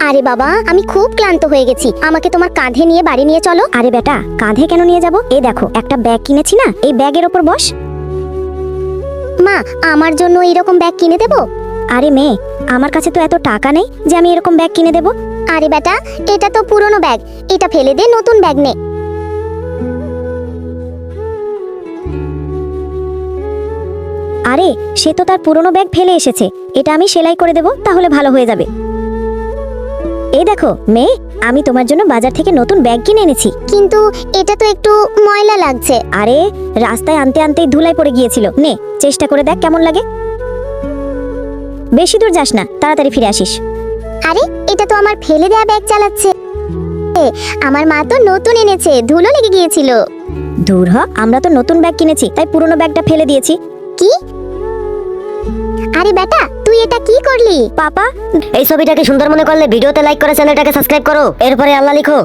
আরে বাবা, আমি খুব ক্লান্ত হয়ে গেছি, আমাকে তোমার কাঁধে নিয়ে বাড়ি নিয়ে চলো। আরে বেটা, কাঁধে কেন নিয়ে যাব? এই দেখো একটা ব্যাগ কিনেছি না, এই ব্যাগের ওপর বস। মা, আমার জন্য এরকম ব্যাগ কিনে দেবো? আরে মেয়ে, আমার কাছে তো এত টাকা নেই যে আমি এরকম ব্যাগ কিনে দেব। আরে বেটা, এটা তো পুরনো ব্যাগ, এটা ফেলে দে, নতুন ব্যাগ নে। আরে সে তো তার পুরনো ব্যাগ ফেলে এসেছে, এটা আমি সেলাই করে দেব, তাহলে ভালো হয়ে যাবে। এই দেখো মেয়ে, আমি তোমার জন্য বাজার থেকে নতুন ব্যাগ কিনে এনেছি। কিন্তু এটা তো একটু ময়লা লাগছে। আরে রাস্তায় আনতে আনতেই ধুলায় পড়ে গিয়েছিল, নে চেষ্টা করে দেখ কেমন লাগে। বেশি দূর যাস না, তাড়াতাড়ি ফিরে আসিস। আরে এটা তো আমার ফেলে দেয়া ব্যাগ চালাচ্ছে। আমার মা তো নতুন এনেছে, ধুলো লেগে গিয়েছিল। দূর হ, আমরা তো নতুন ব্যাগ কিনেছি, তাই পুরনো ব্যাগটা ফেলে দিয়েছি। কি? আরে বেটা, তুই এটা কি করলি? পাপা, এই ছবিটাকে সুন্দর মনে করলে ভিডিওতে লাইক করে চ্যানেলটাকে সাবস্ক্রাইব করো, এরপরে আল্লাহ লিখো।